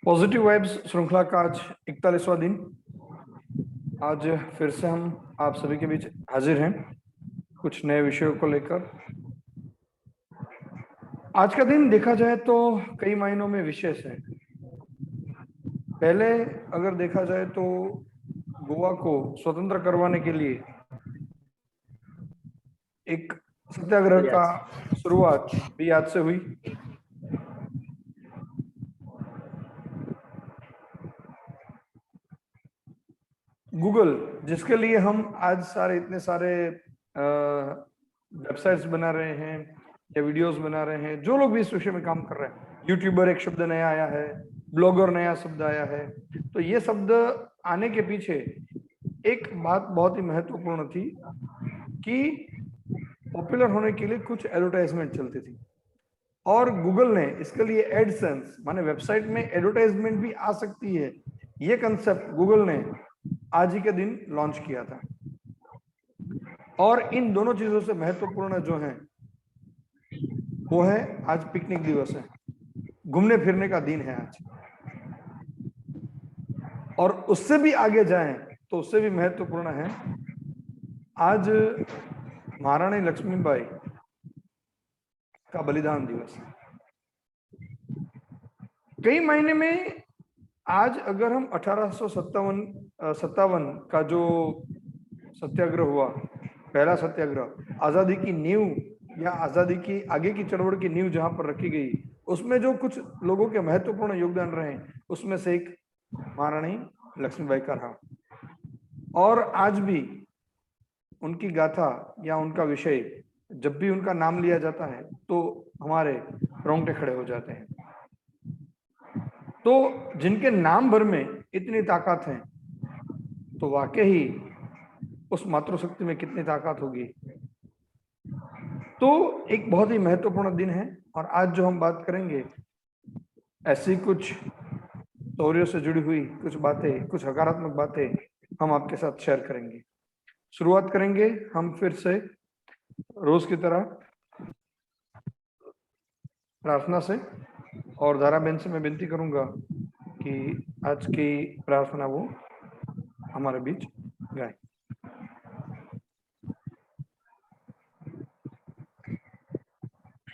Positive vibes श्रृंखला का आज 41वां दिन। आज फिर से हम आप सभी के बीच हाजिर हैं कुछ नए विषयों को लेकर। आज का दिन देखा जाए तो कई मायनों में विशेष है। पहले अगर देखा जाए तो गोवा को स्वतंत्र करवाने के लिए एक सत्याग्रह का शुरुआत भी आज से हुई। गूगल, जिसके लिए हम आज इतने सारे वेबसाइट्स बना रहे हैं या वीडियोस बना रहे हैं, जो लोग भी इस विषय में काम कर रहे हैं, यूट्यूबर एक शब्द नया आया है, ब्लॉगर नया शब्द आया है, तो ये शब्द आने के पीछे एक बात बहुत ही महत्वपूर्ण थी कि पॉपुलर होने के लिए कुछ एडवर्टाइजमेंट चलती थी और गूगल ने इसके लिए एडसेंस माने वेबसाइट में एडवर्टाइजमेंट भी आ सकती है, ये कंसेप्ट गूगल ने आज ही के दिन लॉन्च किया था। और इन दोनों चीजों से महत्वपूर्ण जो है वो है आज पिकनिक दिवस है, घूमने फिरने का दिन है आज। और उससे भी आगे जाएं तो उससे भी महत्वपूर्ण है आज महारानी लक्ष्मीबाई का बलिदान दिवस है। कई महीने में आज अगर हम 1857 का जो सत्याग्रह हुआ, पहला सत्याग्रह, आजादी की नींव या आजादी की आगे की चळवळ की नींव जहां पर रखी गई, उसमें जो कुछ लोगों के महत्वपूर्ण योगदान रहे, उसमें से एक महारानी लक्ष्मीबाई का रहा। और आज भी उनकी गाथा या उनका विषय जब भी उनका नाम लिया जाता है तो हमारे रोंगटे खड़े हो जाते हैं। तो जिनके नाम भर में इतनी ताकत है तो वाकई उस मातृशक्ति में कितनी ताकत होगी। तो एक बहुत ही महत्वपूर्ण दिन है और आज जो हम बात करेंगे ऐसी कुछ शौर्य से जुड़ी हुई कुछ बातें, कुछ सकारात्मक बातें हम आपके साथ शेयर करेंगे। शुरुआत करेंगे हम फिर से रोज की तरह प्रार्थना से, और धारा बहन से मैं विनती करूंगा कि आज की प्रार्थना वो हमारे बीच गाए।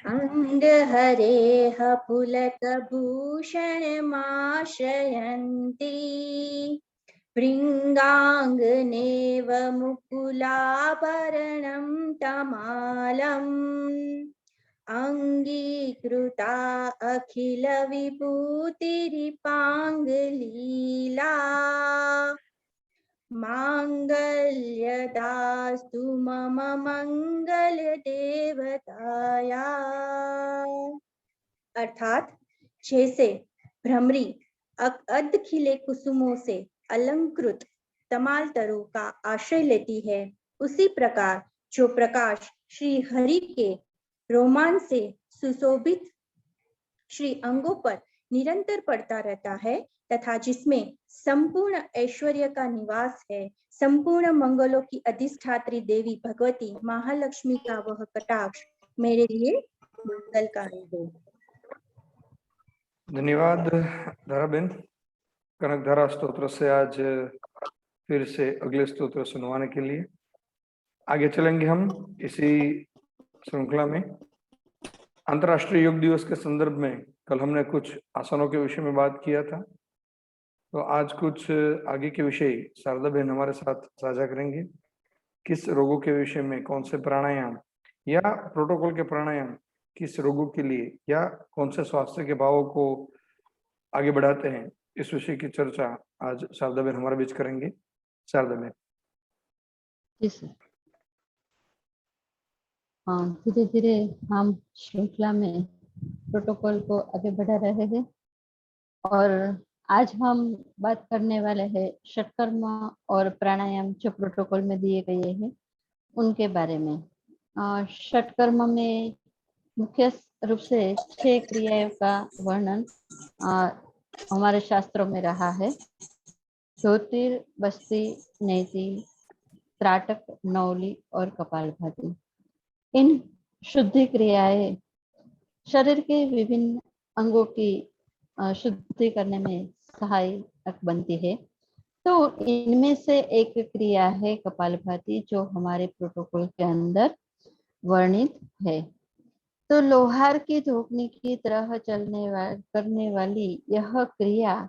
अंगहरेह पुलकभूषणमाश्रयन्ती भृङ्गाङ्गनेव मुकुलाभरणं तमालम् अङ्गीकृता अखिलविभूतिरिपाङ्गलीला मांगल्यदास्तु मम मंगल देवताया। अर्थात जैसे भ्रमरी अर्ध खिले कुसुमों से अलंकृत तमालतरों का आश्रय लेती है, उसी प्रकार जो प्रकाश श्री हरि के रोमान से सुशोभित श्री अंगों पर निरंतर पड़ता रहता है तथा जिसमें संपूर्ण ऐश्वर्य का निवास है, संपूर्ण मंगलों की अधिष्ठात्री देवी भगवती महालक्ष्मी का वह कटाक्ष मेरे लिए मंगलकारी हो। धन्यवाद धाराबेन। कनकधारा स्तोत्र से आज फिर से अगले स्तोत्र सुनवाने के लिए आगे चलेंगे हम इसी श्रृंखला में। अंतर्राष्ट्रीय योग दिवस के संदर्भ में कल हमने कुछ आसनों के विषय में बात किया था, तो आज कुछ आगे के विषय शारदा बहन हमारे साथ साझा करेंगे। किस रोगों के विषय में कौन से प्राणायाम या प्रोटोकॉल के प्राणायाम किस रोगों के लिए या कौन से स्वास्थ्य के भावों को आगे बढ़ाते हैं, इस विषय की चर्चा आज शारदा बहन हमारे बीच करेंगे। शारदा बहन। जी सर। हाँ, धीरे धीरे हम श्रृंखला में प्रोटोकॉल को आगे बढ़ा रहे हैं और आज हम बात करने वाले हैं षटकर्म और प्राणायाम जो प्रोटोकॉल में दिए गए हैं उनके बारे में। षटकर्म में मुख्य रूप से 6 क्रियाओं का वर्णन हमारे शास्त्रों में रहा है। ज्योतिर, बस्ती, नैति, त्राटक, नौली और कपालभाति। इन शुद्धि क्रियाएं शरीर के विभिन्न अंगों की शुद्धि करने में सहायक बनती है। तो इनमें से एक क्रिया है कपालभाति, जो हमारे प्रोटोकॉल के अंदर वर्णित है। तो लोहार की धोकनी की तरह करने वाली यह क्रिया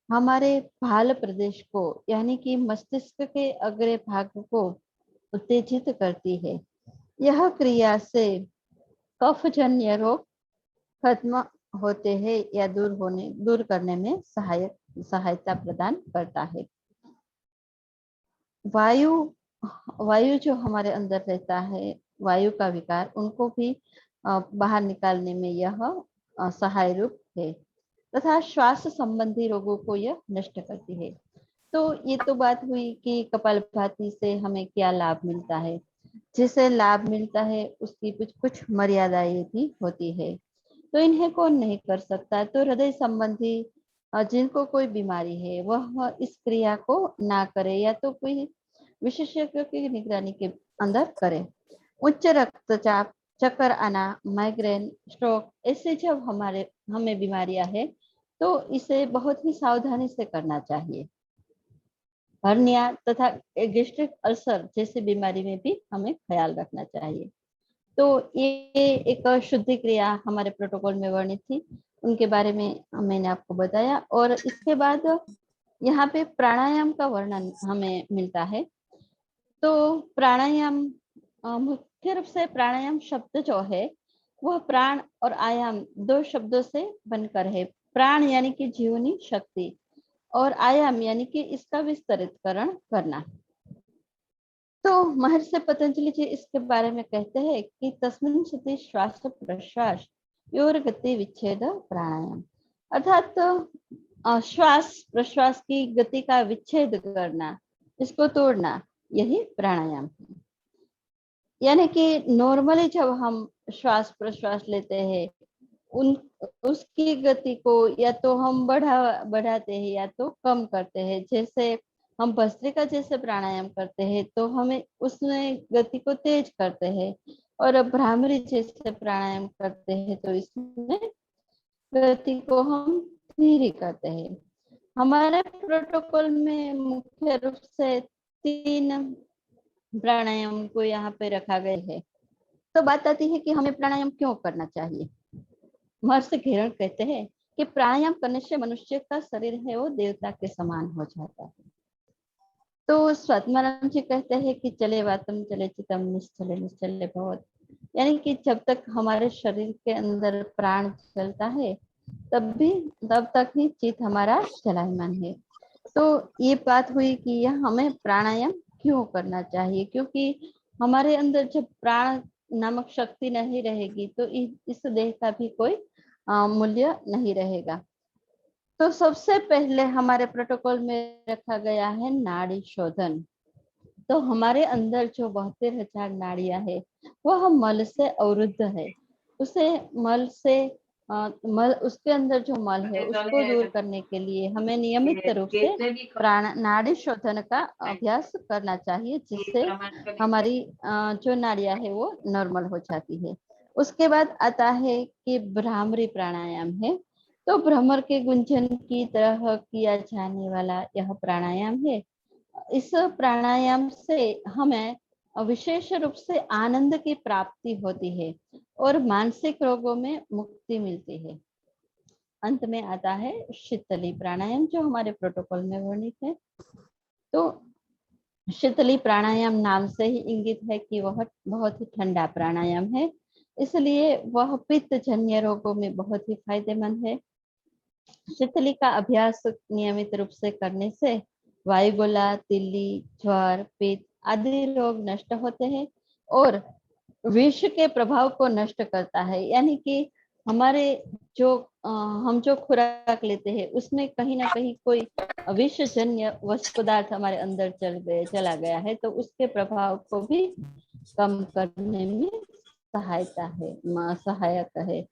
हमारे भाल प्रदेश को यानी कि मस्तिष्क के अग्र भाग को उत्तेजित करती है। यह क्रिया से कफजन्य रोग खत्म होते हैं या दूर करने में सहायता प्रदान करता है। वायु जो हमारे अंदर रहता है, वायु का विकार, उनको भी बाहर निकालने में यह सहाय रूप है तथा श्वास संबंधी रोगों को यह नष्ट करती है। तो ये तो बात हुई कि कपालभाति से हमें क्या लाभ मिलता है। जिसे लाभ मिलता है उसकी कुछ मर्यादाएं भी होती है। तो इन्हें कौन नहीं कर सकता। तो हृदय संबंधी जिनको कोई बीमारी है वह इस क्रिया को ना करे या तो कोई विशेषज्ञ की निगरानी के अंदर करे। उच्च रक्तचाप, चक्कर आना, माइग्रेन, स्ट्रोक, ऐसे जब हमें बीमारियां है तो इसे बहुत ही सावधानी से करना चाहिए। हर्निया तथा गैस्ट्रिक अल्सर जैसी बीमारी में भी हमें ख्याल रखना चाहिए। तो ये एक शुद्धि क्रिया हमारे प्रोटोकॉल में वर्णित थी, उनके बारे में मैंने आपको बताया। और इसके बाद यहाँ पे प्राणायाम का वर्णन हमें मिलता है। तो प्राणायाम मुख्य रूप से प्राणायाम शब्द जो है वह प्राण और आयाम दो शब्दों से बनकर है। प्राण यानी कि जीवनी शक्ति और आयाम यानी कि इसका विस्तृतकरण करना। तो महर्षि पतंजलि जी इसके बारे में कहते हैं कि तस्मिन् सति श्वास प्रश्वास योर गति विच्छेद प्राणायाम, अर्थात श्वास प्रश्वास की गति का विच्छेद करना, इसको तोड़ना, यही प्राणायाम है। यानी कि नॉर्मली जब हम श्वास प्रश्वास लेते हैं उसकी गति को या तो हम बढ़ाते हैं या तो कम करते हैं। जैसे हम भस्त्रिका जैसे प्राणायाम करते हैं तो हमें उसमें गति को तेज करते हैं, और भ्रामरी जैसे प्राणायाम करते हैं तो इसमें गति को हम धीरे करते हैं। हमारे प्रोटोकॉल में मुख्य रूप से 3 प्राणायाम को यहाँ पे रखा गया है। तो बात आती है कि हमें प्राणायाम क्यों करना चाहिए। महर्षि घेरण कहते हैं कि प्राणायाम करने से मनुष्य का शरीर है वो देवता के समान हो जाता है। तो स्वात्माराम जी कहते हैं कि चले वातम चले चितम निश्चले निश्चले भवत, यानी कि जब तक हमारे शरीर के अंदर प्राण चलता है तब तक ही चित हमारा चलायमान है। तो ये बात हुई कि यह हमें प्राणायाम क्यों करना चाहिए, क्योंकि हमारे अंदर जब प्राण नामक शक्ति नहीं रहेगी तो इस देह का भी कोई मूल्य नहीं रहेगा। तो सबसे पहले हमारे प्रोटोकॉल में रखा गया है नाड़ी शोधन। तो हमारे अंदर जो 72,000 नाड़ियां है वह मल से अवरुद्ध है। उसे मल उसके अंदर जो मल है उसको दूर करने के लिए हमें नियमित रूप से नाड़ी शोधन का अभ्यास करना चाहिए, जिससे हमारी जो नाड़ियां है वो नॉर्मल हो जाती है। उसके बाद आता है कि भ्रामरी प्राणायाम है। तो भ्रमर के गुंजन की तरह किया जाने वाला यह प्राणायाम है। इस प्राणायाम से हमें विशेष रूप से आनंद की प्राप्ति होती है और मानसिक रोगों में मुक्ति मिलती है। अंत में आता है शीतली प्राणायाम, जो हमारे प्रोटोकॉल में वर्णित है। तो शीतली प्राणायाम नाम से ही इंगित है कि वह बहुत ही ठंडा प्राणायाम है, इसलिए वह पित्त जन्य रोगों में बहुत ही फायदेमंद है। शीतली का अभ्यास नियमित रूप से करने से वायुगोला, तिल्ली, ज्वर, पित्त आदि रोग नष्ट होते हैं और विष के प्रभाव को नष्ट करता है। यानी कि हमारे हम जो खुराक लेते हैं उसमें कहीं ना कहीं कोई विषजन्य पदार्थ हमारे अंदर चला गया है, तो उसके प्रभाव को भी कम करने में सहायक है।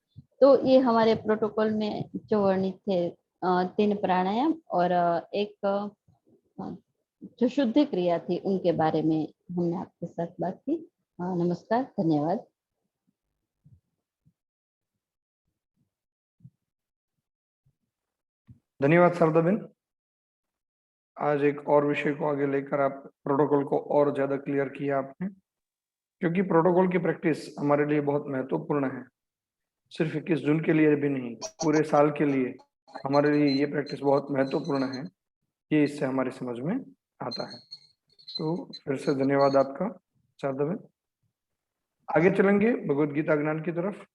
तो ये हमारे प्रोटोकॉल में जो वर्णित थे 3 प्राणायाम और एक जो शुद्धि क्रिया थी उनके बारे में हमने आपके साथ बात की। नमस्कार, धन्यवाद। धन्यवाद शारदा बेन। आज एक और विषय को आगे लेकर आप प्रोटोकॉल को और ज्यादा क्लियर किया आपने, क्योंकि प्रोटोकॉल की प्रैक्टिस हमारे लिए बहुत महत्वपूर्ण है। सिर्फ 21 जून के लिए भी नहीं, पूरे साल के लिए हमारे लिए ये प्रैक्टिस बहुत महत्वपूर्ण है। ये इससे हमारी समझ में आता है। तो फिर से धन्यवाद आपका शारदा बेन। आगे चलेंगे भगवत गीता ज्ञान की तरफ।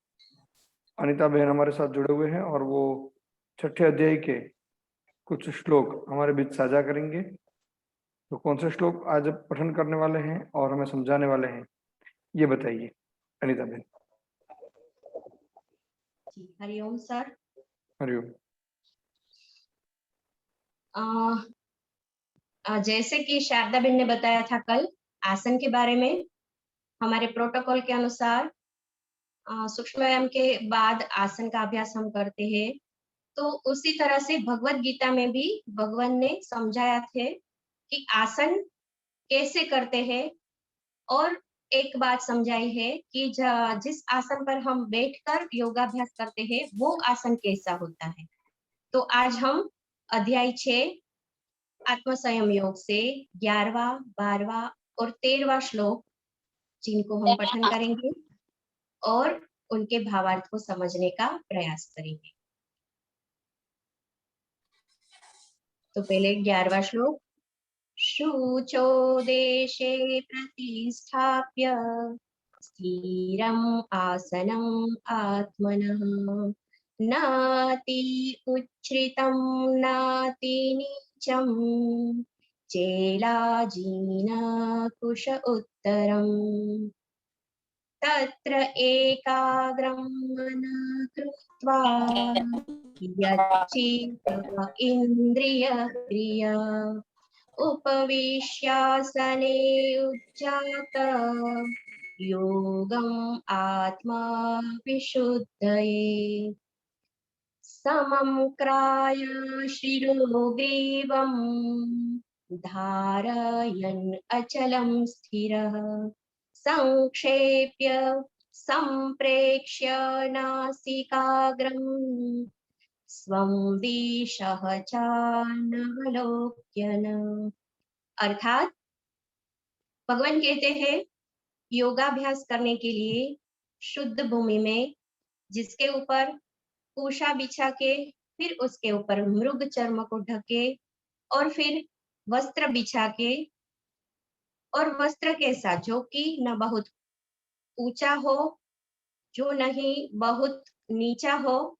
अनिता बहन हमारे साथ जुड़े हुए हैं और वो 6ठे अध्याय के कुछ श्लोक हमारे बीच साझा करेंगे। तो कौन से श्लोक आज पठन करने वाले हैं और हमें समझाने वाले हैं, ये बताइए अनिता बहन। हरिओम सर। हरिओम। जैसे कि शारदा बहन ने बताया था कल आसन के बारे में, हमारे प्रोटोकॉल के अनुसार सूक्ष्म व्यायाम के बाद आसन का अभ्यास हम करते हैं। तो उसी तरह से भगवत गीता में भी भगवान ने समझाया थे कि आसन कैसे करते हैं, और एक बात समझाई है कि जिस आसन पर हम बैठकर योगाभ्यास करते हैं वो आसन कैसा होता है। तो आज हम अध्याय 6 आत्म संयम योग से 11वां, 12वां और 13वां श्लोक जिनको हम पठन करेंगे और उनके भावार्थ को समझने का प्रयास करेंगे। तो पहले 11वां श्लोक। शुचो देशे प्रतिष्ठाप्य स्थिरम् आसनम् आत्मनः नाति उच्छ्रितं नाति नीचं चेलाजीन कुश उत्तरम् तत्र एकाग्रं मनः कृत्वा यच्चित्त इन्द्रियक्रिया उपविश्यासने उच्चात योगम् आत्मा विशुद्धये समं क्राय शिरोग्रीवम् धारयन् अचलं स्थिरः संक्षेप्य संप्रेक्ष्य नासिकाग्रम् स्वं दिशः चानवलोक्यन्। अर्थात भगवान कहते हैं योगाभ्यास करने के लिए शुद्ध भूमि में, जिसके ऊपर कुशा बिछा के फिर उसके ऊपर मृग चर्म को ढके और फिर वस्त्र बिछा के, और वस्त्र कैसा जो कि न बहुत ऊंचा हो जो नहीं बहुत नीचा हो,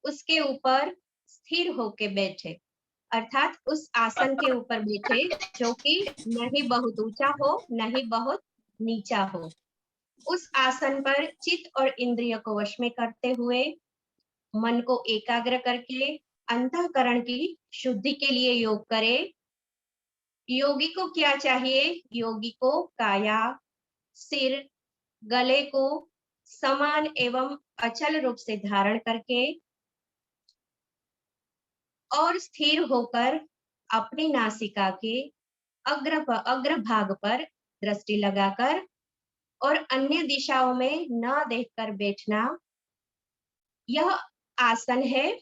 उसके ऊपर स्थिर होके बैठे। अर्थात उस आसन के ऊपर बैठे जो कि नहीं बहुत ऊंचा हो नहीं बहुत नीचा हो। उस आसन पर चित्त और इंद्रिय को वश में करते हुए मन को एकाग्र करके अंतःकरण की शुद्धि के लिए योग करे। योगी को क्या चाहिए? योगी को काया, सिर, गले को समान एवं अचल रूप से धारण करके और स्थिर होकर अपनी नासिका के अग्र भाग पर दृष्टि लगाकर और अन्य दिशाओं में न देखकर बैठना, यह आसन है।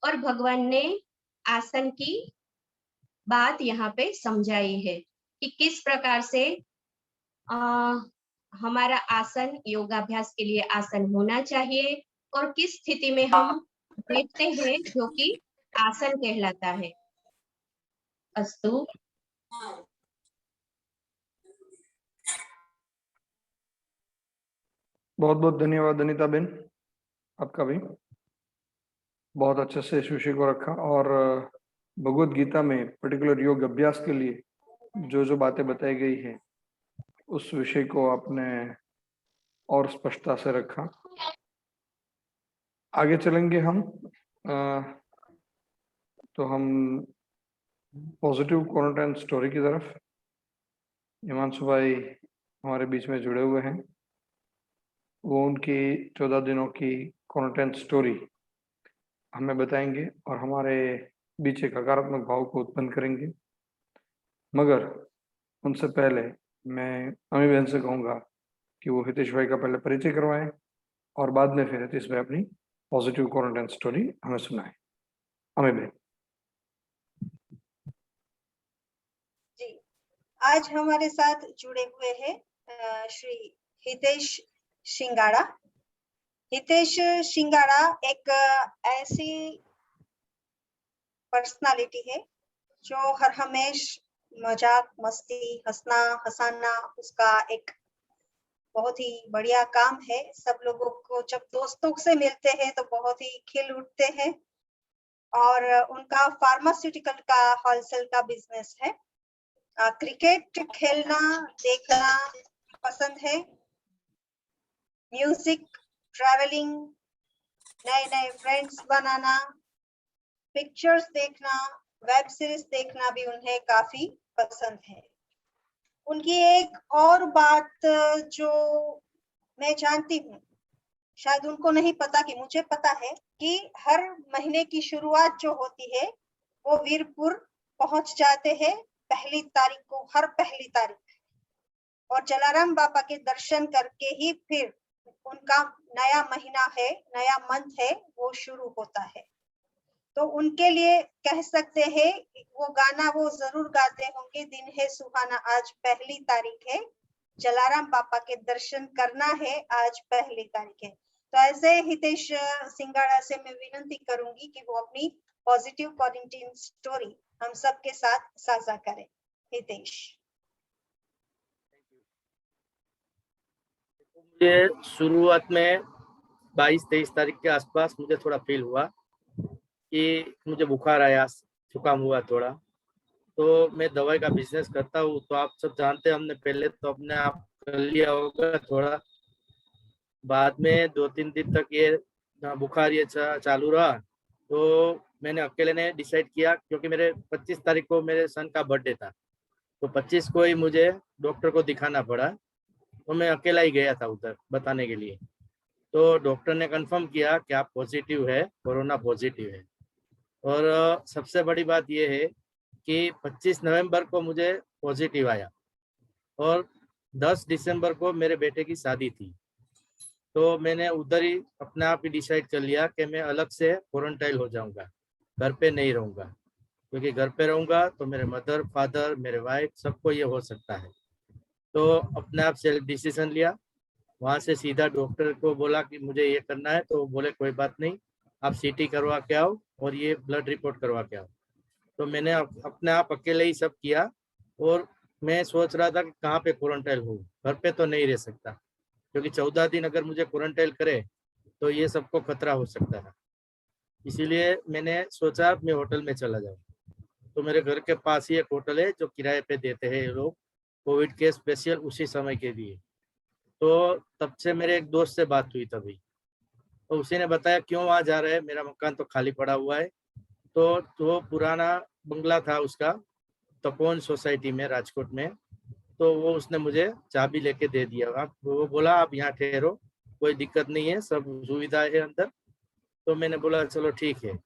और भगवान ने आसन की बात यहाँ पे समझाई है कि किस प्रकार से हमारा आसन योगाभ्यास के लिए आसन होना चाहिए और किस स्थिति में हम बैठते हैं जो कि आसन कहलाता है। अस्तु। बहुत बहुत धन्यवाद अनिता बेन, आपका भी बहुत अच्छे से इस विषय को रखा। और भगवत गीता में पर्टिकुलर योग अभ्यास के लिए जो जो बातें बताई गई है उस विषय को आपने और स्पष्टता से रखा। आगे चलेंगे हम तो हम पॉजिटिव क्वारंटाइन स्टोरी की तरफ। हिमांशु भाई हमारे बीच में जुड़े हुए हैं, वो उनकी 14 दिनों की क्वारंटाइन स्टोरी हमें बताएंगे और हमारे बीच एक सकारात्मक भाव को उत्पन्न करेंगे। मगर उनसे पहले मैं अमी बहन से कहूँगा कि वो हितेश भाई का पहले परिचय करवाएं और बाद में फिर हितेश भाई अपनी पॉजिटिव क्वारंटाइन स्टोरी हमें सुनाएं। हमें भी जी, आज हमारे साथ जुड़े हुए हैं श्री हितेश शिंगाड़ा। हितेश शिंगाड़ा एक ऐसी पर्सनालिटी है जो हर हमेश मजाक मस्ती हंसना हंसाना उसका एक बहुत ही बढ़िया काम है। सब लोगों को जब दोस्तों से मिलते हैं तो बहुत ही खिल उठते हैं। और उनका फार्मास्यूटिकल का होलसेल का बिजनेस है। क्रिकेट खेलना देखना पसंद है। म्यूजिक, ट्रैवलिंग, नए नए फ्रेंड्स बनाना, पिक्चर्स देखना, वेब सीरीज देखना भी उन्हें काफी पसंद है। उनकी एक और बात जो मैं जानती हूँ, शायद उनको नहीं पता कि मुझे पता है, कि हर महीने की शुरुआत जो होती है वो वीरपुर पहुंच जाते हैं पहली तारीख को, हर पहली तारीख, और जलाराम बापा के दर्शन करके ही फिर उनका नया महीना है, नया मंथ है, वो शुरू होता है। तो उनके लिए कह सकते हैं वो गाना वो जरूर गाते होंगे, दिन है सुहाना आज पहली तारीख है, जलाराम बापा के दर्शन करना है आज पहली तारीख है। तो ऐसे हितेश सिंगाड़ा से मैं विनती करूंगी कि वो अपनी पॉजिटिव क्वारंटीन स्टोरी हम सबके साथ साझा करें। हितेश। मुझे शुरुआत में 22-23 तारीख के आसपास मुझे थोड़ा फील हुआ कि मुझे बुखार आया, जुकाम हुआ थोड़ा। तो मैं दवाई का बिजनेस करता हूँ, तो आप सब जानते हैं, हमने पहले तो अपने आप कर लिया होगा थोड़ा। बाद में 2-3 दिन तक ये बुखार ये चालू रहा, तो मैंने अकेले ने डिसाइड किया, क्योंकि मेरे 25 तारीख को मेरे सन का बर्थडे था, तो 25 को ही मुझे डॉक्टर को दिखाना पड़ा। तो मैं अकेला ही गया था उधर बताने के लिए। तो डॉक्टर ने कंफर्म किया कि आप पॉजिटिव है, कोरोना पॉजिटिव है। और सबसे बड़ी बात यह है कि 25 नवंबर को मुझे पॉजिटिव आया और 10 दिसंबर को मेरे बेटे की शादी थी। तो मैंने उधर ही अपने आप ही डिसाइड कर लिया कि मैं अलग से क्वारंटाइन हो जाऊंगा, घर पे नहीं रहूंगा, क्योंकि घर पे रहूंगा तो मेरे मदर फादर मेरे वाइफ सबको ये हो सकता है। तो अपने आप सेल्फ डिसीजन लिया। वहाँ से सीधा डॉक्टर को बोला कि मुझे ये करना है, तो बोले कोई बात नहीं, आप सीटी करवा के आओ और ये ब्लड रिपोर्ट करवा के आओ। तो मैंने अपने आप अकेले ही सब किया। और मैं सोच रहा था कि कहाँ पे क्वारंटाइन हूँ, घर पे तो नहीं रह सकता, क्योंकि 14 दिन अगर मुझे क्वारंटाइन करे तो ये सबको खतरा हो सकता है। इसीलिए मैंने सोचा मैं होटल में चला जाऊँ। तो मेरे घर के पास ही एक होटल है जो किराए पे देते हैं ये लोग, कोविड के स्पेशल उसी समय के लिए। तो तब से मेरे एक दोस्त से बात हुई तभी, तो उसी ने बताया क्यों वहाँ जा रहे हैं, मेरा मकान तो खाली पड़ा हुआ है। तो पुराना बंगला था उसका, तपोवन सोसाइटी में राजकोट में। तो वो उसने मुझे चाबी लेके दे दिया। आप वो बोला आप यहाँ ठहरो, कोई दिक्कत नहीं है, सब सुविधा है अंदर। तो मैंने बोला चलो ठीक है।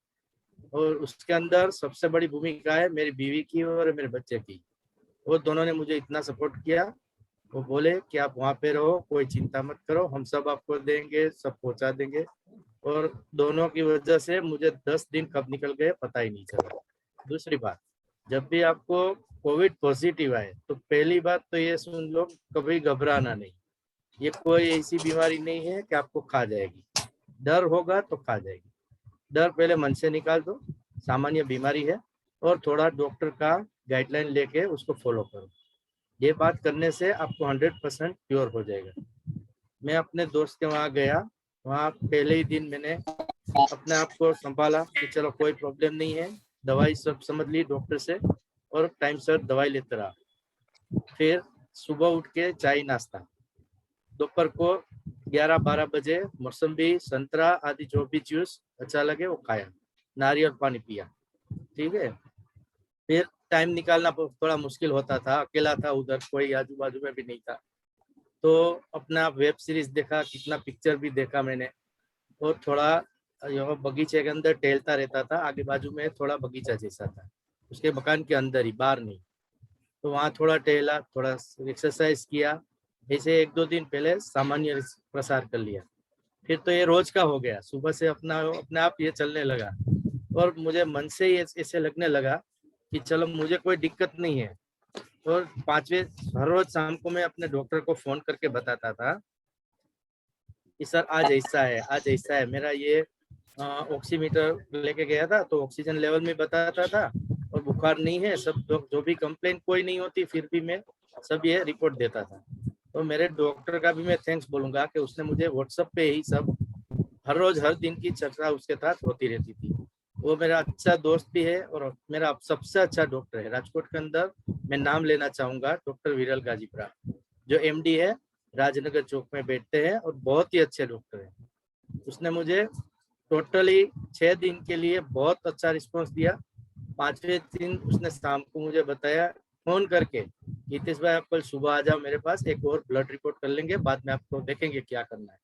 और उसके अंदर सबसे बड़ी भूमिका है मेरी बीवी की और मेरे बच्चे की। वो दोनों ने मुझे इतना सपोर्ट किया। वो बोले कि आप वहाँ पे रहो, कोई चिंता मत करो, हम सब आपको देंगे, सब पहुँचा देंगे। और दोनों की वजह से मुझे 10 दिन कब निकल गए पता ही नहीं चला। दूसरी बात, जब भी आपको कोविड पॉजिटिव आए तो पहली बात तो ये सुन लो, कभी घबराना नहीं। ये कोई ऐसी बीमारी नहीं है कि आपको खा जाएगी। डर होगा तो खा जाएगी, डर पहले मन से निकाल दो, सामान्य बीमारी है। और थोड़ा डॉक्टर का गाइडलाइन लेके उसको फॉलो करो। ये बात करने से आपको 100% क्योर हो जाएगा। मैं अपने दोस्त के वहाँ गया, वहाँ पहले ही दिन मैंने अपने आप को संभाला कि चलो कोई प्रॉब्लम नहीं है, दवाई सब समझ ली डॉक्टर से और टाइम से दवाई लेते रहा। फिर सुबह उठ के चाय नाश्ता, दोपहर को 11-12 बजे मौसम्बी संतरा आदि जो भी जूस अच्छा लगे वो खाया, नारियल पानी पिया। ठीक है। फिर टाइम निकालना थोड़ा मुश्किल होता था, अकेला था उधर, कोई आजू बाजू में भी नहीं था। तो अपना वेब सीरीज देखा, कितना पिक्चर भी देखा मैंने। और थोड़ा बगीचे के अंदर टहलता रहता था, आगे बाजू में थोड़ा बगीचा जैसा था उसके मकान के अंदर ही, बाहर नहीं। तो वहाँ थोड़ा टहला, थोड़ा एक्सरसाइज किया। ऐसे 1-2 दिन पहले सामान्य प्रसार कर लिया। फिर तो ये रोज का हो गया, सुबह से अपने आप ये चलने लगा। और मुझे मन से ही ऐसे लगने लगा कि चलो मुझे कोई दिक्कत नहीं है। और 5वें हर रोज शाम को मैं अपने डॉक्टर को फोन करके बताता था कि सर आज ऐसा है, आज ऐसा है। मेरा ये ऑक्सीमीटर लेके गया था तो ऑक्सीजन लेवल में बताता था और बुखार नहीं है, सब जो भी कंप्लेंट कोई नहीं होती फिर भी मैं सब ये रिपोर्ट देता था। तो मेरे डॉक्टर का भी मैं थैंक्स बोलूंगा कि उसने मुझे व्हाट्सएप पे ही सब हर रोज हर दिन की चर्चा उसके साथ होती रहती थी। वो मेरा अच्छा दोस्त भी है और मेरा सबसे अच्छा डॉक्टर है राजकोट के अंदर। मैं नाम लेना चाहूंगा डॉक्टर विरल गाजीपुरा, जो एमडी है, राजनगर चौक में बैठते हैं और बहुत ही अच्छे डॉक्टर हैं। उसने मुझे टोटली 6 दिन के लिए बहुत अच्छा रिस्पांस दिया। 5वें दिन उसने शाम को मुझे बताया फोन करके, नीतीश भाई आप कल सुबह आ जाओ मेरे पास, एक और ब्लड रिपोर्ट कर लेंगे, बाद में आपको देखेंगे क्या करना है।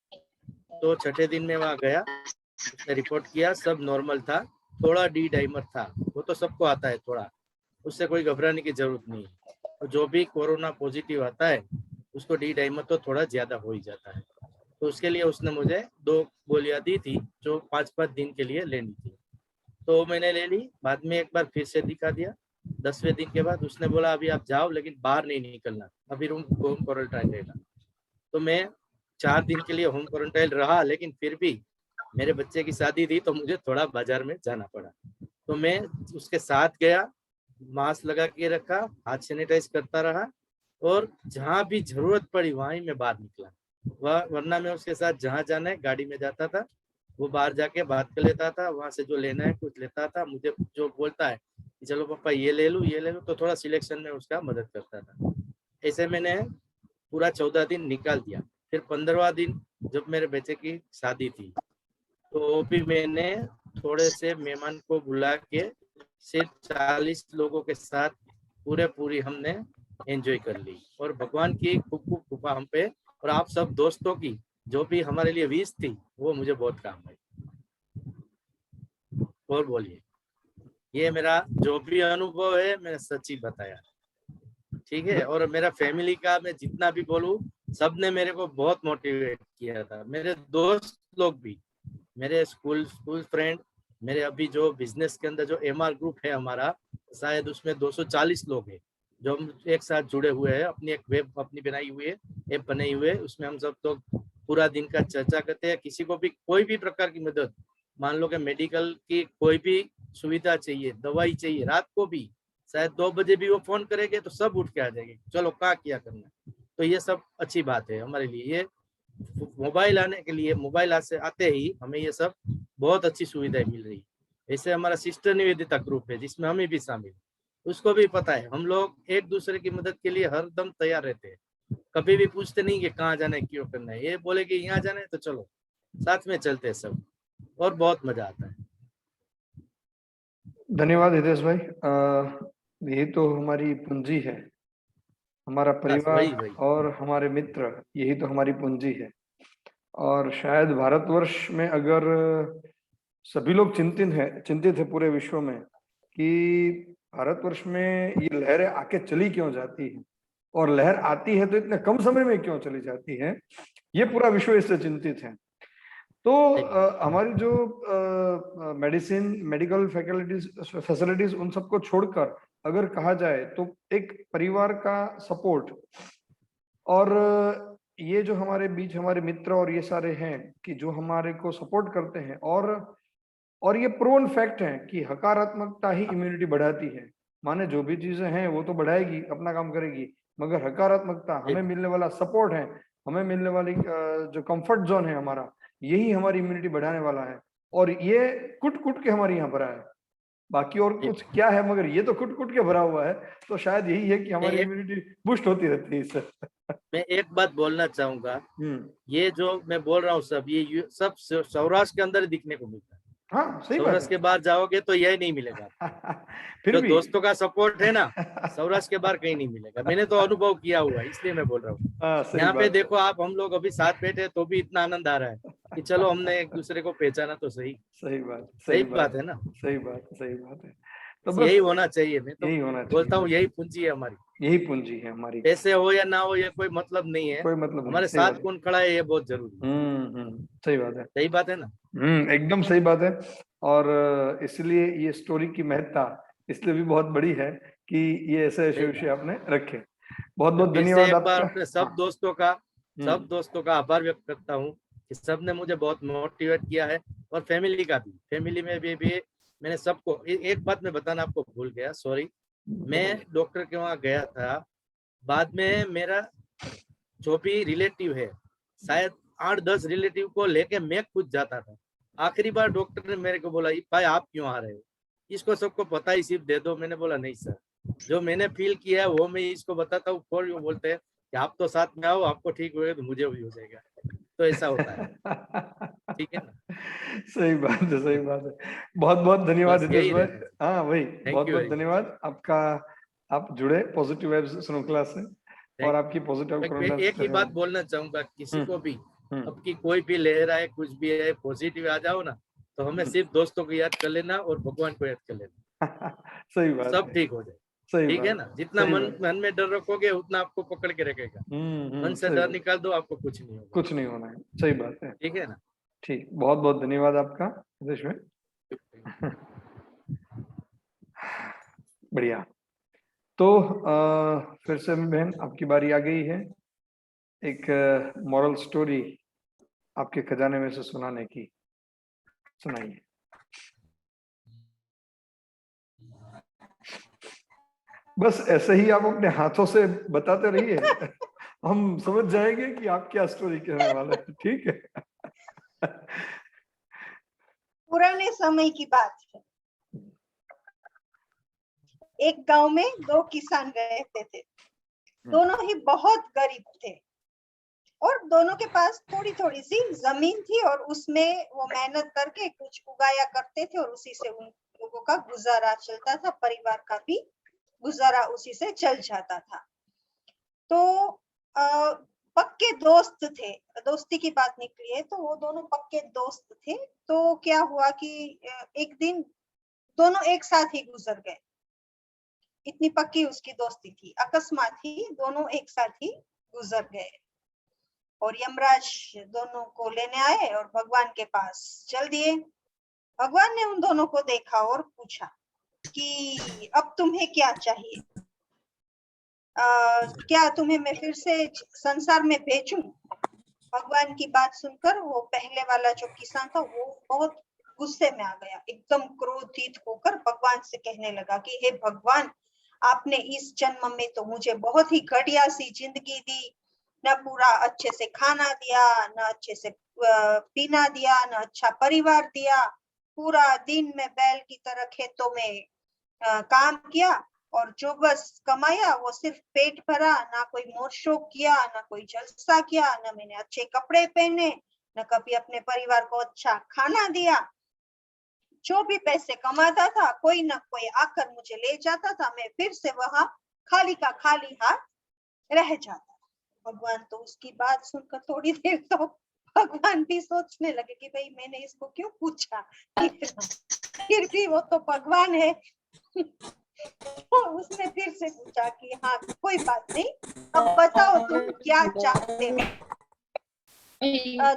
तो 6ठे दिन में वहाँ गया, उसने रिपोर्ट किया, सब नॉर्मल था। थोड़ा डी डाइमर था, वो तो सबको आता है थोड़ा, उससे कोई घबराने की जरूरत नहीं है। तो जो भी कोरोना पॉजिटिव आता है उसको डी डाइमर तो थोड़ा ज्यादा हो ही जाता है। तो उसके लिए उसने मुझे 2 गोलियां दी थी जो 5-5 दिन के लिए लेनी थी। तो मैंने ले ली, बाद में एक बार फिर से दिखा दिया। 10वें दिन के बाद उसने बोला अभी आप जाओ लेकिन बाहर नहीं निकलना, अभी होम क्वारंटाइन रहेगा। तो मैं 4 दिन के लिए होम क्वारंटाइन रहा, लेकिन फिर भी मेरे बच्चे की शादी थी तो मुझे थोड़ा बाजार में जाना पड़ा। तो मैं उसके साथ गया, मास्क लगा के रखा, हाथ सैनिटाइज करता रहा और जहाँ भी जरूरत पड़ी वहां ही मैं बाहर निकला। वरना मैं उसके साथ जहाँ जाना है गाड़ी में जाता था, वो बाहर जाके बात कर लेता था, वहां से जो लेना है कुछ लेता था। मुझे जो बोलता है कि चलो पापा ये ले लूं तो थोड़ा सिलेक्शन में उसका मदद करता था। ऐसे मैंने पूरा 14 दिन निकाल दिया। फिर 15वां दिन जब मेरे बच्चे की शादी थी तो भी मैंने थोड़े से मेहमान को बुला के सिर्फ 40 लोगों के साथ पूरी हमने एंजॉय कर ली। और भगवान की खूब खूब कृपा हम पे और आप सब दोस्तों की जो भी हमारे लिए विश थी वो मुझे बहुत काम आई। और बोलिए, ये मेरा जो भी अनुभव है मैंने सच्ची बताया, ठीक है। और मेरा फैमिली का मैं जितना भी बोलूं, सबने मेरे को बहुत मोटिवेट किया था। मेरे दोस्त लोग भी, मेरे स्कूल फ्रेंड, मेरे अभी जो बिजनेस के अंदर जो एमआर ग्रुप है हमारा, शायद उसमें 240 लोग हैं जो हम एक साथ जुड़े हुए हैं। अपनी एक वेब अपनी बनाई हुई है, ऐप बनाई हुई है, उसमें हम सब तो पूरा दिन का चर्चा करते हैं। किसी को भी कोई भी प्रकार की मदद, मान लो कि मेडिकल की कोई भी सुविधा चाहिए, दवाई चाहिए, रात को भी शायद 2 बजे भी वो फोन करेंगे तो सब उठ के आ जाएंगे, चलो क्या करना। तो ये सब अच्छी बात है हमारे लिए। ये मोबाइल आने के लिए, मोबाइल से आते ही हमें ये सब बहुत अच्छी सुविधाएं मिल रही है। ऐसे हमारा सिस्टर निवेदिता ग्रुप है जिसमें हमें भी शामिल, उसको भी पता है हम लोग एक दूसरे की मदद के लिए हर दम तैयार रहते हैं। कभी भी पूछते नहीं कि कहाँ जाना है, क्यों करना है। ये बोले कि यहाँ जाना है तो चलो, साथ में चलते हैं सब, और बहुत मजा आता है। धन्यवाद हितेश भाई। यही तो हमारी पूंजी है, हमारा परिवार वही और हमारे मित्र, यही तो हमारी पूंजी है। और शायद भारतवर्ष में अगर सभी लोग चिंतित है पूरे विश्व में कि भारतवर्ष में ये लहरें आके चली क्यों जाती है, और लहर आती है तो इतने कम समय में क्यों चली जाती है, ये पूरा विश्व इससे चिंतित है। तो हमारी जो मेडिकल फैसिलिटीज उन सबको छोड़कर अगर कहा जाए तो एक परिवार का सपोर्ट, और ये जो हमारे बीच हमारे मित्र और ये सारे हैं कि जो हमारे को सपोर्ट करते हैं, और ये प्रूवन फैक्ट है कि हकारात्मकता ही इम्यूनिटी बढ़ाती है। माने जो भी चीजें हैं वो तो बढ़ाएगी, अपना काम करेगी, मगर हकारात्मकता, हमें मिलने वाला सपोर्ट है, हमें मिलने वाली जो कंफर्ट जोन है हमारा, यही हमारी इम्यूनिटी बढ़ाने वाला है। और ये कुट कुट के हमारे यहाँ भरा है, बाकी और कुछ क्या है, मगर ये तो कुट कुट के भरा हुआ है। तो शायद यही है कि हमारी इम्यूनिटी बूस्ट होती रहती है इससे। मैं एक बात बोलना चाहूंगा, ये जो मैं बोल रहा हूँ सब ये सब सौराष्ट्र के अंदर दिखने को मिलता है। हाँ सही बात सौराष्ट्र के बाहर जाओगे तो यह नहीं मिलेगा। फिर जो भी दोस्तों का सपोर्ट है ना, सौराष्ट्र के बाहर कहीं नहीं मिलेगा। मैंने तो अनुभव किया हुआ है, इसलिए मैं बोल रहा हूँ। यहाँ पे देखो आप, हम लोग अभी साथ बैठे तो भी इतना आनंद आ रहा है कि चलो हमने एक दूसरे को पहचाना तो सही। सही बात है ना, सही बात है। तो बस यही होना चाहिए। मैं तो यही होना बोलता हूँ यही पूंजी है हमारी, यही पूंजी है हमारी। पैसे हो या ना हो ये कोई मतलब नहीं है, कोई मतलब नहीं, हमारे सही साथ बात कौन खड़ा है ये बहुत जरूरी है। सही बात है ना। सही बात है ना। एकदम सही बात है। और इसलिए ये स्टोरी की महत्ता इसलिए भी बहुत बड़ी है कि ये ऐसे ऐसे विषय आपने रखे। बहुत बहुत फिर से धन्यवाद एक बार आपका। अपने सब दोस्तों का आभार व्यक्त करता हूँ कि सब ने मुझे बहुत मोटिवेट किया है, और फैमिली का भी। फैमिली में भी मैंने सबको एक बात मैं बताना आपको भूल गया, सॉरी। मैं डॉक्टर के वहाँ गया था, बाद में मेरा जो भी रिलेटिव है, शायद 8-10 रिलेटिव को लेके मैं खुद जाता था। आखिरी बार डॉक्टर ने मेरे को बोला, भाई आप क्यों आ रहे हो, इसको सबको पता ही सिर्फ दे दो। मैंने बोला नहीं सर, जो मैंने फील किया है वो मैं इसको बताता हूँ। फॉर यू बोलते हैं कि आप तो साथ में आओ, आपको ठीक होगा तो मुझे भी हो जाएगा। तो ऐसा होता है, ठीक है ना। सही बात है, सही बात है। बहुत बहुत धन्यवाद बस हितेश यही भाई। रहना। हाँ वही, थैंक बहुत यू बहुत वेरी मच। धन्यवाद आपका। आप जुड़े पॉजिटिव वाइब्स श्रृंखला से और आपकी पॉजिटिव मैं एक ही बात बोलना चाहूंगा, किसी को भी अब की कोई भी लहर आए, कुछ भी है, पॉजिटिव आ जाओ ना, तो हमें सिर्फ दोस्तों को याद कर लेना और भगवान को याद कर लेना, सही बात सब है, ठीक हो जाए। सही ठीक है बात, ना। जितना सही मन बात। मन में डर रखोगे उतना आपको पकड़ के रखेगा। मन से सही डर बात, निकाल दो, आपको कुछ नहीं होगा। कुछ नहीं होना है, सही बात है। ठीक है ना। ठीक, बहुत बहुत धन्यवाद आपका हितेश भाई। बढ़िया। तो फिर से बहन आपकी बारी आ गई है, एक मॉरल स्टोरी आपके खजाने में से सुनाने की। सुनाइए। बस ऐसे ही आप अपने हाथों से बताते रहिए, हम समझ जाएंगे कि आप क्या स्टोरी कहने वाले हैं। ठीक है। पुराने समय की बात है। एक गांव में 2 किसान रहते थे। दोनों ही बहुत गरीब थे और दोनों के पास थोड़ी थोड़ी सी जमीन थी और उसमें वो मेहनत करके कुछ उगाया करते थे और उसी से उन लोगों का गुजारा चलता था, परिवार का भी गुजारा उसी से चल जाता था। तो पक्के दोस्त थे, दोस्ती की बात निकली है तो वो दोनों पक्के दोस्त थे। तो क्या हुआ कि एक दिन दोनों एक साथ ही गुजर गए, इतनी पक्की उसकी दोस्ती थी। अकस्मात ही दोनों एक साथ ही गुजर गए और यमराज दोनों को लेने आए और भगवान के पास चल दिए। भगवान ने उन दोनों को देखा और पूछा कि अब तुम्हें क्या चाहिए, क्या तुम्हें मैं फिर से संसार में भेजूं। भगवान की बात सुनकर वो पहले वाला जो किसान था वो बहुत गुस्से में आ गया, एकदम क्रोधित होकर भगवान से कहने लगा कि हे भगवान, आपने इस जन्म में तो मुझे बहुत ही घटिया सी जिंदगी दी, न पूरा अच्छे से खाना दिया, न अच्छे से पीना दिया, न अच्छा परिवार दिया। पूरा दिन में बैल की तरह खेतों में काम किया और जो बस कमाया वो सिर्फ पेट भरा, ना कोई मोज शौक किया, ना कोई जलसा किया, ना मैंने अच्छे कपड़े पहने, न कभी अपने परिवार को अच्छा खाना दिया। जो भी पैसे कमाता था कोई ना कोई आकर मुझे ले जाता था, मैं फिर से वहां खाली का खाली हाथ रह जाता। भगवान तो उसकी बात सुनकर थोड़ी देर तो भगवान भी सोचने लगे कि भाई मैंने इसको क्यों पूछा, फिर भी वो तो भगवान है। तो उसने फिर से पूछा कि हाँ कोई बात नहीं, अब बताओ तुम क्या चाहते हो,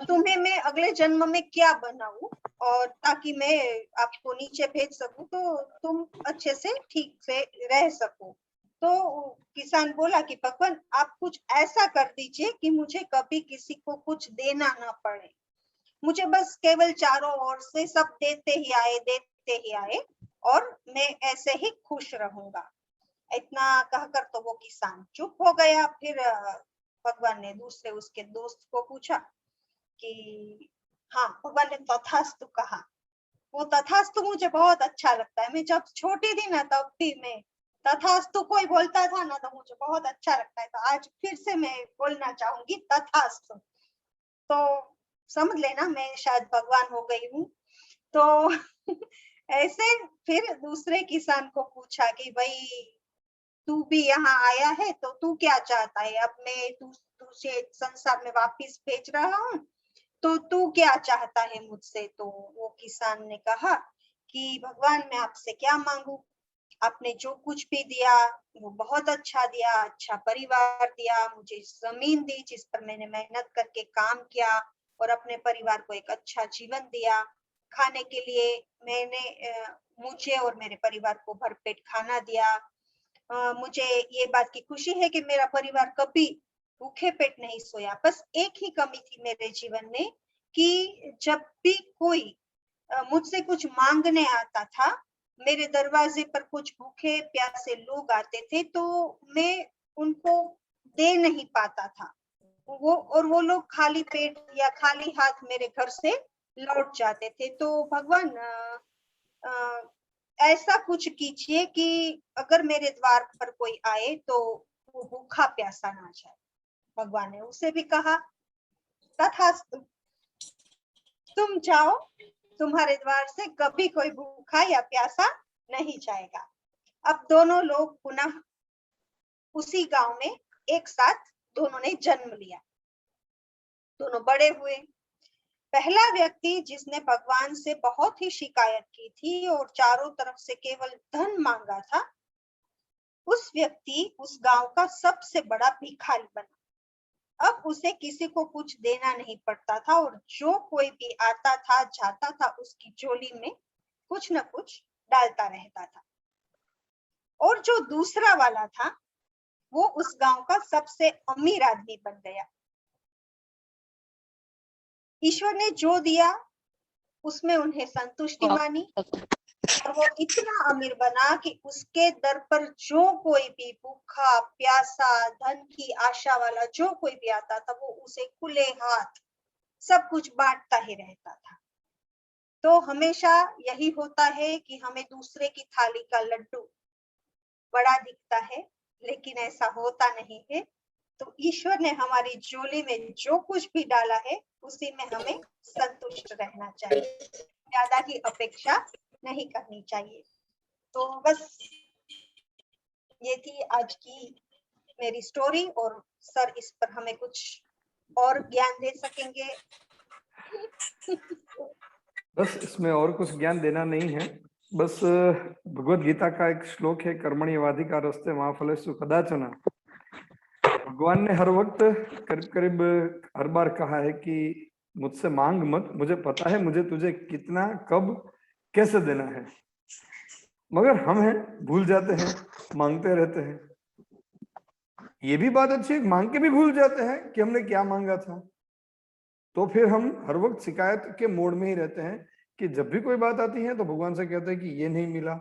तुम्हें मैं अगले जन्म में क्या बनाऊं और ताकि मैं आपको नीचे भेज सकूं तो तुम अच्छे से ठीक से रह सको। तो किसान बोला कि भगवान आप कुछ ऐसा कर दीजिए कि मुझे कभी किसी को कुछ देना ना पड़े, मुझे बस केवल चारों ओर से सब देते ही आए और मैं ऐसे ही खुश रहूंगा। इतना कहकर तो वो किसान चुप हो गया। फिर भगवान ने दूसरे उसके दोस्त को पूछा कि हाँ, भगवान ने तथास्तु कहा। वो तथास्तु मुझे बहुत अच्छा लगता है, मैं जब छोटी थी ना तब भी मैं तथास्तु कोई बोलता था ना तो मुझे बहुत अच्छा लगता है, तो आज फिर से मैं बोलना चाहूंगी तथास्तु। तो समझ लेना मैं शायद भगवान हो गई हूँ। तो ऐसे फिर दूसरे किसान को पूछा कि भाई तू भी यहाँ आया है तो तू क्या चाहता है, अब मैं तुझे संसार में वापिस भेज रहा हूँ तो तू क्या चाहता है मुझसे। तो वो किसान ने कहा कि भगवान मैं आपसे क्या मांगू, आपने जो कुछ भी दिया वो बहुत अच्छा दिया, अच्छा परिवार दिया, मुझे जमीन दी जिस पर मैंने मेहनत करके काम किया और अपने परिवार को एक अच्छा जीवन दिया, खाने के लिए मैंने मुझे और मेरे परिवार को भरपेट खाना दिया। मुझे ये बात की खुशी है कि मेरा परिवार कभी भूखे पेट नहीं सोया। बस एक ही कमी थी मेरे जीवन में कि जब भी कोई मुझसे कुछ मांगने आता था, मेरे दरवाजे पर कुछ भूखे प्यासे लोग आते थे, तो मैं उनको दे नहीं पाता था। वो लोग खाली पेट या खाली हाथ मेरे घर से लौट जाते थे। तो भगवान ऐसा कुछ कीजिए कि अगर मेरे द्वार पर कोई आए तो वो भूखा प्यासा ना जाए। भगवान ने उसे भी कहा, तथास्तु, तुम जाओ, तुम्हारे द्वार से कभी कोई भूखा या प्यासा नहीं जाएगा। अब दोनों लोग पुनः उसी गांव में एक साथ दोनों ने जन्म लिया। दोनों बड़े हुए। पहला व्यक्ति जिसने भगवान से बहुत ही शिकायत की थी और चारों तरफ से केवल धन मांगा था, उस व्यक्ति उस गांव का सबसे बड़ा भिखारी बना। अब उसे किसी को कुछ देना नहीं पड़ता था और जो कोई भी आता था जाता था उसकी झोली में कुछ न कुछ डालता रहता था। और जो दूसरा वाला था वो उस गांव का सबसे अमीर आदमी बन गया। ईश्वर ने जो दिया उसमें उन्हें संतुष्टि मानी और वो इतना अमीर बना कि उसके दर पर जो कोई भी भूखा प्यासा धन की आशा वाला जो कोई भी आता था वो उसे खुले हाथ सब कुछ बांटता ही रहता था। तो हमेशा यही होता है कि हमें दूसरे की थाली का लड्डू बड़ा दिखता है, लेकिन ऐसा होता नहीं है। तो ईश्वर ने हमारी झोली में जो कुछ भी डाला है उसी में हमें संतुष्ट रहना चाहिए, ज्यादा की अपेक्षा नहीं करनी चाहिए। तो बस ये थी आज की मेरी स्टोरी और सर इस पर हमें कुछ और ज्ञान दे सकेंगे। बस इसमें और कुछ ज्ञान देना नहीं है। बस भगवत गीता का एक श्लोक है, कर्मण्येवाधिकारस्ते मा फलेषु कदाचन। भगवान ने हर वक्त करीब करीब हर बार कहा है कि मुझसे मांग मत, मुझे पता है मुझे तुझे कितना कब कैसे देना है। मगर हम हैं भूल जाते हैं, मांगते रहते हैं। ये भी बात अच्छी है, मांग के भी भूल जाते हैं कि हमने क्या मांगा था। तो फिर हम हर वक्त शिकायत के मोड में ही रहते हैं कि जब भी कोई बात आती है तो भगवान से कहते हैं कि ये नहीं मिला,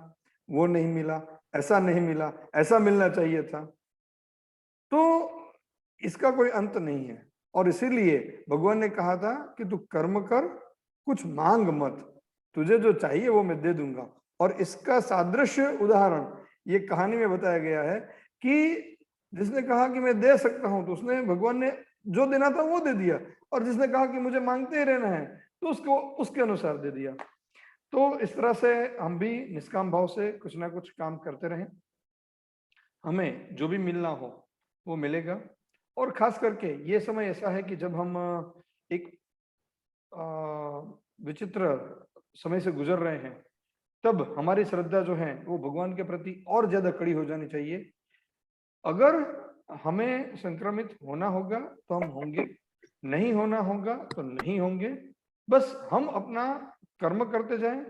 वो नहीं मिला, ऐसा नहीं मिला, ऐसा मिलना चाहिए था। तो इसका कोई अंत नहीं है। और इसीलिए भगवान ने कहा था कि तू कर्म कर, कुछ मांग मत, तुझे जो चाहिए वो मैं दे दूंगा। और इसका सादृश्य उदाहरण ये कहानी में बताया गया है कि जिसने कहा कि मैं दे सकता हूं तो उसने भगवान ने जो देना था वो दे दिया, और जिसने कहा कि मुझे मांगते ही रहना है तो उसको उसके अनुसार दे दिया। तो इस तरह से हम भी निष्काम भाव से कुछ ना कुछ काम करते रहें, हमें जो भी मिलना हो वो मिलेगा। और खास करके ये समय ऐसा है कि जब हम एक विचित्र समय से गुजर रहे हैं, तब हमारी श्रद्धा जो है वो भगवान के प्रति और ज्यादा कड़ी हो जानी चाहिए। अगर हमें संक्रमित होना होगा तो हम होंगे, नहीं होना होगा तो नहीं होंगे। बस हम अपना कर्म करते जाएं,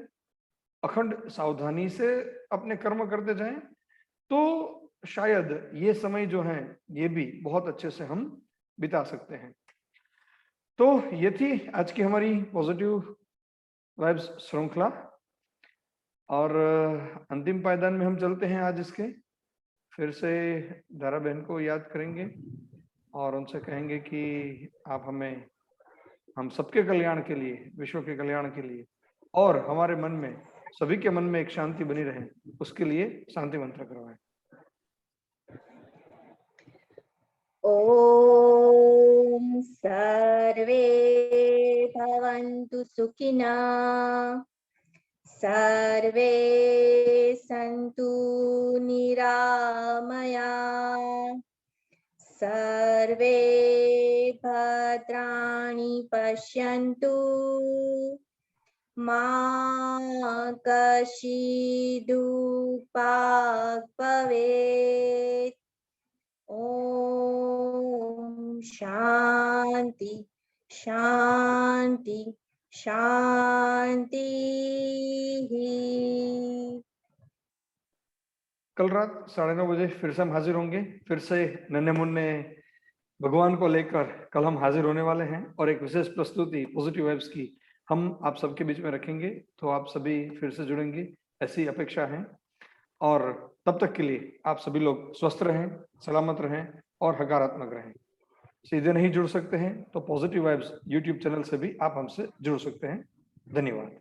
अखंड सावधानी से अपने कर्म करते जाएं, तो शायद ये समय जो है ये भी बहुत अच्छे से हम बिता सकते हैं। तो ये थी आज की हमारी पॉजिटिव वाइब्स श्रृंखला, और अंतिम पायदान में हम चलते हैं आज इसके। फिर से दारा बहन को याद करेंगे और उनसे कहेंगे कि आप हमें, हम सबके कल्याण के लिए, विश्व के कल्याण के लिए और हमारे मन में, सभी के मन में एक शांति बनी रहे, उसके लिए शांति मंत्र करवाएं। ओम सर्वे भवन्तु सुखिनः, सर्वे सन्तु निरामया, सर्वे भद्राणि पश्यन्तु, मा कश्चित् दुःखभाग् भवेत्। ओम शांति शांति शांति। कल रात 9:30 बजे फिर से हम हाजिर होंगे, फिर से नन्हे मुन्ने भगवान को लेकर कल हम हाजिर होने वाले हैं और एक विशेष प्रस्तुति पॉजिटिव वाइब्स की हम आप सबके बीच में रखेंगे। तो आप सभी फिर से जुड़ेंगे, ऐसी अपेक्षा है। और तब तक के लिए आप सभी लोग स्वस्थ रहें, सलामत रहें और हकारात्मक रहें। सीधे नहीं जुड़ सकते हैं तो पॉजिटिव वाइब्स यूट्यूब चैनल से भी आप हमसे जुड़ सकते हैं। धन्यवाद।